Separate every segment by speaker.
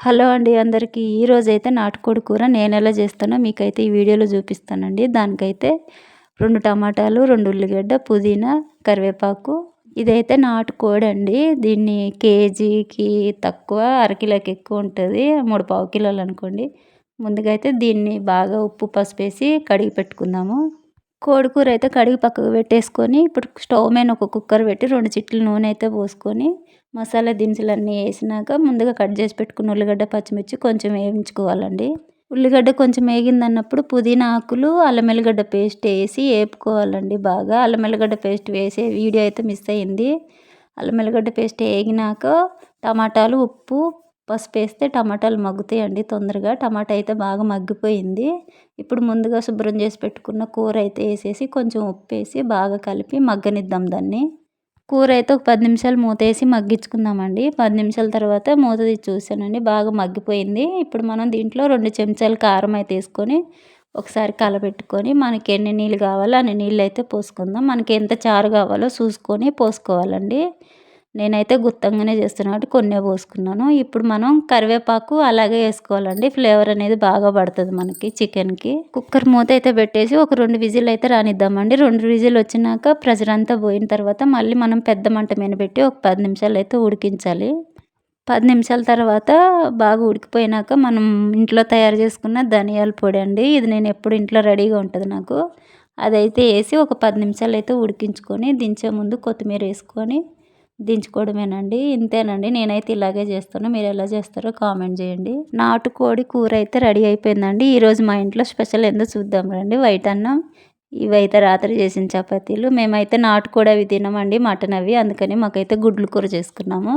Speaker 1: Hello అండి అందరికీ. ఈరోజైతే నాటుకోడి కూర నేనెలా చేస్తానో మీకైతే ఈ వీడియోలో చూపిస్తానండి. దానికైతే 2 టమాటాలు, 2 ఉల్లిగడ్డ, పుదీనా, కరివేపాకు. ఇదైతే నాటుకోడండి. దీన్ని కేజీకి తక్కువ, అరకిలోకి ఎక్కువ ఉంటుంది. 3 కిలోలు అనుకోండి. ముందుగా అయితే దీన్ని బాగా ఉప్పు, పసుపేసి కడిగి పెట్టుకుందాము. కోడికూర అయితే కడిగి పక్కకు పెట్టేసుకొని, ఇప్పుడు స్టవ్ మీద ఒక కుక్కర్ పెట్టి 2 చిటికెలు నూనె అయితే పోసుకొని, మసాలా దినుసులన్నీ వేసినాక ముందుగా కట్ చేసి పెట్టుకున్న ఉల్లిగడ్డ, పచ్చిమిర్చి కొంచెం వేయించుకోవాలండి. ఉల్లిగడ్డ కొంచెం వేగిందన్నప్పుడు పుదీనా ఆకులు, అల్లం వెల్లిగడ్డ పేస్ట్ వేసి వేపుకోవాలండి బాగా. అల్లం వెల్లిగడ్డ పేస్ట్ వేసే వీడియో అయితే మిస్ అయింది. అల్లం వెల్లిగడ్డ పేస్ట్ వేగినాక టమాటాలు, ఉప్పు, పసుపు వేస్తే టమాటాలు మగ్గుతాయండి తొందరగా. టమాటా అయితే బాగా మగ్గిపోయింది. ఇప్పుడు ముందుగా శుభ్రం చేసి పెట్టుకున్న కూర అయితే వేసేసి కొంచెం ఉప్పు వేసి బాగా కలిపి మగ్గనిద్దాం దాన్ని. కూర అయితే ఒక 10 నిమిషాలు మూత వేసి మగ్గించుకుందామండి. 10 నిమిషాల తర్వాత మూత తీసి చూసానండి, బాగా మగ్గిపోయింది. ఇప్పుడు మనం దీంట్లో 2 చెంచాలు కారం అయితే వేసుకొని ఒకసారి కలపెట్టుకొని మనకి ఎన్ని నీళ్ళు కావాలో అన్ని నీళ్ళు అయితే పోసుకుందాం. మనకి ఎంత చారు కావాలో చూసుకొని పోసుకోవాలండి. నేనైతే గుత్తంగానే చేస్తున్నాను కాబట్టి కొన్నే పోసుకున్నాను. ఇప్పుడు మనం కరివేపాకు అలాగే వేసుకోవాలండి. ఫ్లేవర్ అనేది బాగా పడుతుంది మనకి చికెన్కి. కుక్కర్ మూత అయితే పెట్టేసి ఒక 2 విజిల్ అయితే రానిద్దామండి. 2 విజిల్ వచ్చినాక ప్రెషర్ అంతా పోయిన తర్వాత మళ్ళీ మనం పెద్ద మంట మీద పెట్టి ఒక 10 నిమిషాలు అయితే ఉడికించాలి. 10 నిమిషాల తర్వాత బాగా ఉడికిపోయినాక మనం ఇంట్లో తయారు చేసుకున్న ధనియాల పొడి అండి. ఇది నేను ఎప్పుడు ఇంట్లో రెడీగా ఉంటుంది నాకు. అదైతే వేసి ఒక 10 నిమిషాలు అయితే ఉడికించుకొని దించే ముందు కొత్తిమీర వేసుకొని దించుకోవడమేనండి. ఇంతేనండి. నేనైతే ఇలాగే చేస్తాను. మీరు ఎలా చేస్తారో కామెంట్ చేయండి. నాటుకోడి కూర అయితే రెడీ అయిపోయిందండి. ఈరోజు మా ఇంట్లో స్పెషల్ ఏందో చూద్దాం రండి. వైట్ అన్నం, ఇవైతే రాత్రి చేసిన చపాతీలు. మేమైతే నాటుకోడి అవి తినమండి, మటన్ అవి. అందుకని మాకైతే గుడ్లు కూర చేసుకున్నాము.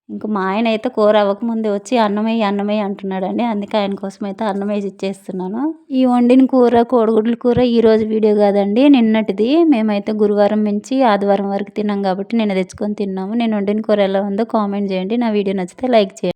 Speaker 1: ఇంక మా ఆయన అయితే కూర అవ్వకముందే వచ్చి అన్నమయ్య అంటున్నాడండి. అందుకే ఆయన కోసం అయితే అన్నం వేసి ఇచ్చేస్తున్నాను. ఈ వండిన కూర కోడిగుడ్ల కూర ఈరోజు వీడియో కాదండి, నిన్నటిది. మేమైతే గురువారం నుంచి ఆదివారం వరకు తిన్నాం కాబట్టి నిన్న తెచ్చుకొని తిన్నాము. నేను వండిన కూర ఎలా ఉందో కామెంట్ చేయండి. నా వీడియో నచ్చితే లైక్ చేయండి.